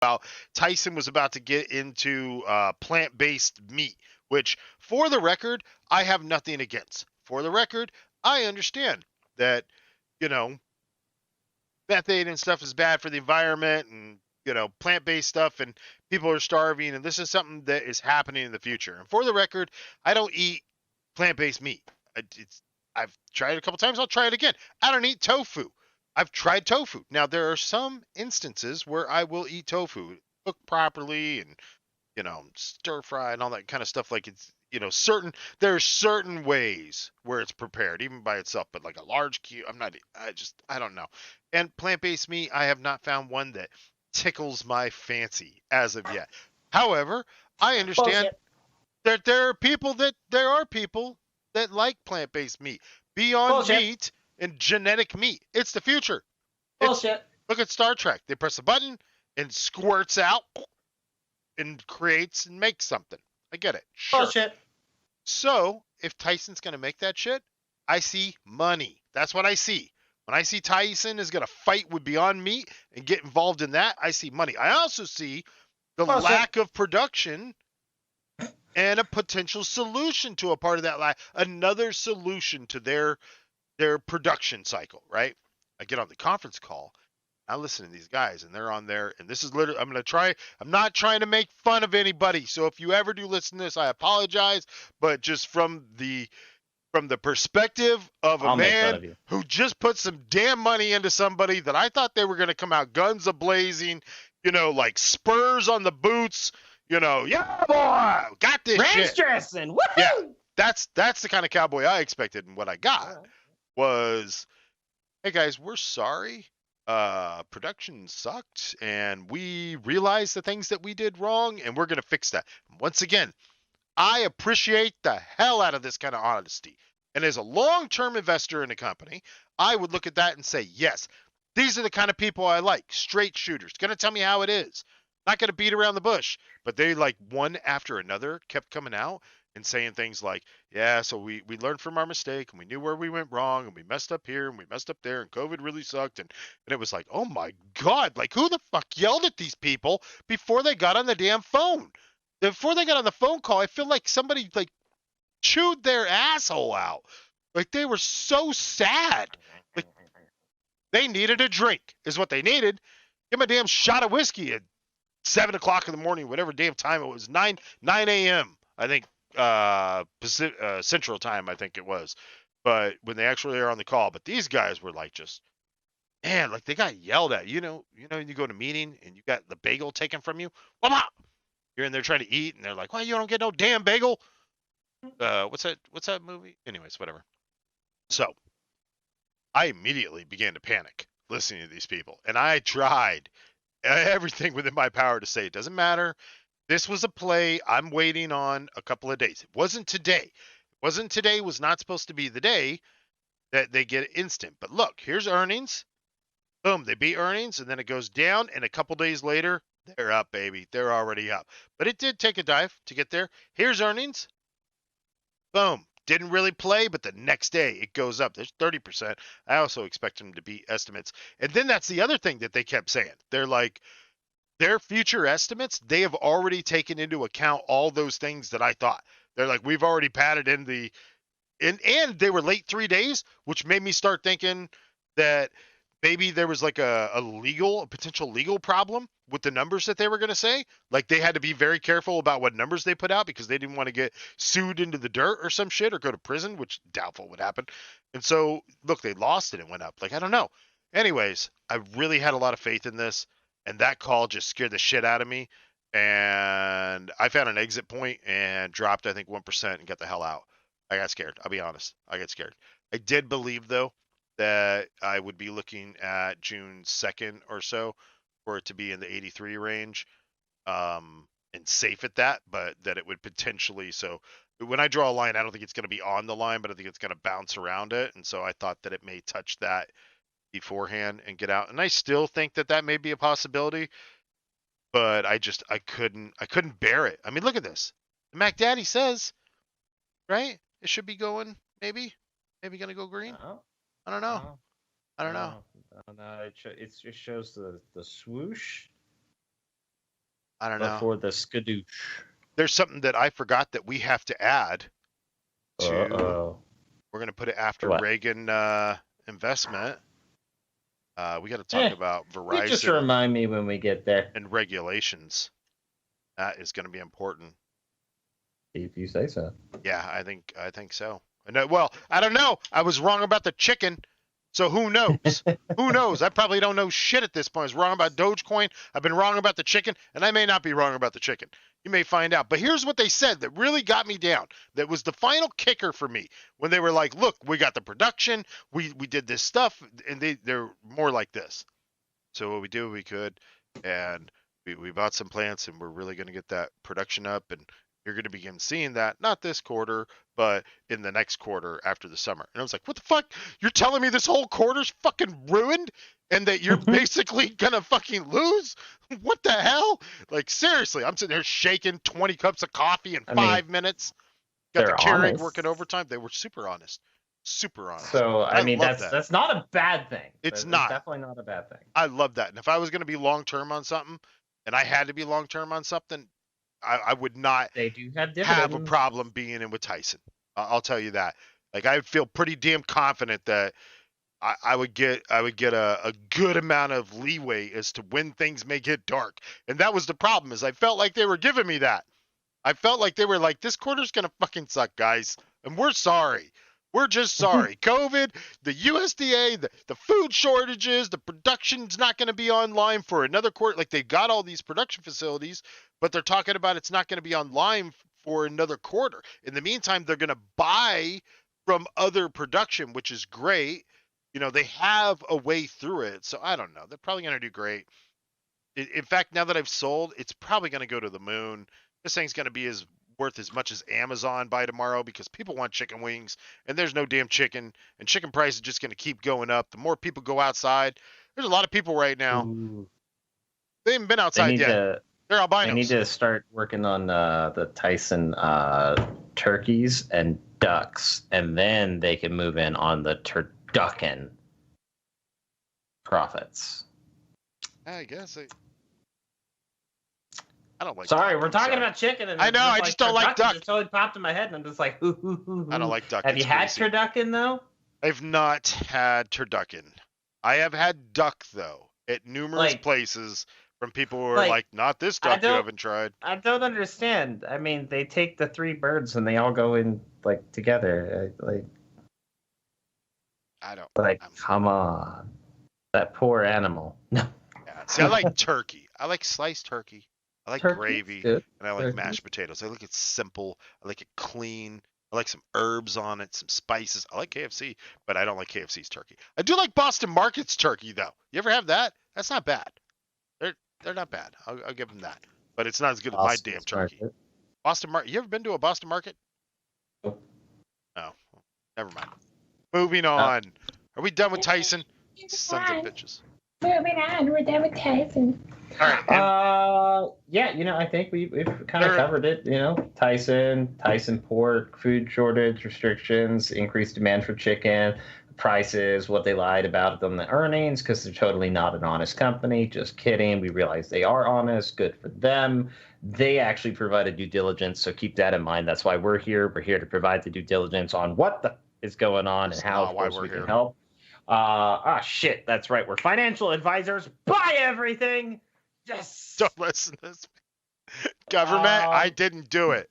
about Tyson was about to get into plant-based meat, which, for the record, I have nothing against. For the record, I understand that, you know, methane and stuff is bad for the environment and, plant-based stuff and people are starving and this is something that is happening in the future. And for the record, I don't eat plant-based meat. I've tried it a couple times. I'll try it again. I don't eat tofu. I've tried tofu. Now, there are some instances where I will eat tofu cooked properly and, stir fry and all that kind of stuff. Like it's, there's certain ways where it's prepared, even by itself, but like a large cube, I don't know. And plant-based meat, I have not found one that tickles my fancy as of yet. However, I understand that there are people that like plant-based meat. Beyond meat and genetic meat. It's the future. Bullshit. Look at Star Trek. They press a button and squirts out and creates and makes something. I get it. Sure. Bullshit. So, if Tyson's going to make that shit, I see money. That's what I see. When I see Tyson is going to fight with Beyond Meat and get involved in that, I see money. I also see the lack of production and a potential solution to a part of that lack. Another solution to their production cycle, right? I get on the conference call. I listen to these guys, and they're on there, and this is literally, I'm not trying to make fun of anybody, so if you ever do listen to this, I apologize, but just from the perspective of a man who just put some damn money into somebody that I thought they were going to come out guns a-blazing, like spurs on the boots, yeah, boy, got this shit. Dressing, woohoo! Yeah, that's the kind of cowboy I expected, and what I got was, hey guys, we're sorry. Production sucked, and we realized the things that we did wrong, and we're going to fix that. Once again, I appreciate the hell out of this kind of honesty. And as a long-term investor in a company, I would look at that and say, yes, these are the kind of people I like. Straight shooters. Going to tell me how it is. Not going to beat around the bush. But they, like, one after another kept coming out and saying things like, yeah, so we learned from our mistake, and we knew where we went wrong, and we messed up here, and we messed up there, and COVID really sucked. And it was like, oh, my God. Like, who the fuck yelled at these people before they got on the damn phone? Before they got on the phone call, I feel like somebody, like, chewed their asshole out. Like, they were so sad. Like, they needed a drink, is what they needed. Give them a damn shot of whiskey at 7 o'clock in the morning, whatever damn time it was. 9 a.m., I think, Central Time, I think it was. But when they actually are on the call. But these guys were like just, man, like they got yelled at. You know, you go to a meeting and you got the bagel taken from you. You're in there trying to eat, and they're like, well, you don't get no damn bagel. What's that movie? Anyways, whatever. So I immediately began to panic listening to these people. And I tried everything within my power to say, it doesn't matter. This was a play. I'm waiting on a couple of days. It wasn't today. Today was not supposed to be the day that they get instant. But look, here's earnings. Boom, they beat earnings, and then it goes down, and a couple days later, they're up, baby. They're already up. But it did take a dive to get there. Here's earnings. Boom. Didn't really play, but the next day it goes up. There's 30%. I also expect them to beat estimates. And then that's the other thing that they kept saying. They're like, their future estimates, they have already taken into account all those things that I thought. They're like, we've already padded in the and they were late 3 days, which made me start thinking that maybe there was like a potential legal problem with the numbers that they were going to say. Like they had to be very careful about what numbers they put out because they didn't want to get sued into the dirt or some shit or go to prison, which doubtful would happen. And so, look, they lost it and went up. Like, I don't know. Anyways, I really had a lot of faith in this, and that call just scared the shit out of me. And I found an exit point and dropped, I think, 1% and got the hell out. I got scared. I'll be honest. I got scared. I did believe, though, that I would be looking at June 2nd or so for it to be in the 83 range and safe at that, but that it would potentially. So when I draw a line, I don't think it's going to be on the line, but I think it's going to bounce around it. And so I thought that it may touch that beforehand and get out. And I still think that that may be a possibility, but I couldn't bear it. I mean, look at this. MacDaddy Says, right? It should be going, maybe going to go green. I don't know. I don't know. It shows the swoosh. I don't know. Before the skadoosh. There's something that I forgot that we have to add to. We're going to put it after What? Reagan investment. We got to talk about Verizon. You just remind me when we get there. And regulations. That is going to be important. If you say so. Yeah, I think so. Well, I don't know. I was wrong about the chicken. So who knows? Who knows? I probably don't know shit at this point. I was wrong about Dogecoin. I've been wrong about the chicken, and I may not be wrong about the chicken. You may find out. But here's what they said that really got me down. That was the final kicker for me when they were like, look, we got the production. We did this stuff, and they're more like this. So what we do, we could, and we bought some plants, and we're really going to get that production up, and you're going to begin seeing that, not this quarter, but in the next quarter after the summer. And I was like, what the fuck? You're telling me this whole quarter's fucking ruined and that you're basically going to fucking lose? What the hell? Like, seriously, I'm sitting there shaking 20 cups of coffee in 5 minutes. Got the Keurig working overtime. They were super honest. Super honest. So, I mean, that's not a bad thing. It's not. Definitely not a bad thing. I love that. And if I was going to be long-term on something, and I had to be long-term on something, I would not have a problem being in with Tyson. I'll tell you that. Like, I feel pretty damn confident that I would get a good amount of leeway as to when things may get dark. And that was the problem, is I felt like they were giving me that. I felt like they were like, this quarter's going to fucking suck, guys. And we're sorry. We're just sorry. COVID, the USDA, the food shortages, the production's not going to be online for another quarter. Like, they got all these production facilities, but they're talking about it's not going to be online for another quarter. In the meantime, they're going to buy from other production, which is great. You know, they have a way through it. So I don't know. They're probably going to do great. In fact, now that I've sold, it's probably going to go to the moon. This thing's going to be worth as much as Amazon by tomorrow because people want chicken wings and there's no damn chicken, and chicken price is just going to keep going up. The more people go outside, there's a lot of people right now. Ooh. They haven't been outside yet. They're albinos. They need to start working on the Tyson turkeys and ducks, and then they can move in on the turducken profits. I guess I don't like. Sorry, we're talking about chicken. And I know. I just don't like duck. It totally popped in my head, and I'm just like, ooh. I don't like duck. Have you had turducken though? I've not had turducken. I have had duck though at numerous places from people who are like, not this duck you haven't tried. I don't understand. I mean, they take the 3 birds and they all go in like together. I don't. Like, come on, that poor animal. No. Yeah, see, I like turkey. I like sliced turkey. I like gravy, and I like mashed potatoes. I like it simple. I like it clean. I like some herbs on it, some spices. I like KFC, but I don't like KFC's turkey. I do like Boston Market's turkey, though. You ever have that? That's not bad. They're not bad. I'll give them that. But it's not as good as my damn turkey. Market. Boston Market. You ever been to a Boston Market? Nope. No. Never mind. Moving on. Are we done with Tyson? Sons of bitches. Moving on, we're done with Tyson. All right. Yeah, I think we've kind of covered it. Tyson pork, food shortage, restrictions, increased demand for chicken, prices, what they lied about them, the earnings, because they're totally not an honest company. Just kidding. We realize they are honest. Good for them. They actually provided due diligence, so keep that in mind. That's why we're here. We're here to provide the due diligence on what is going on and how we can help. Shit, that's right. We're financial advisors. Buy everything. Yes. Don't listen to this. Government, I didn't do it.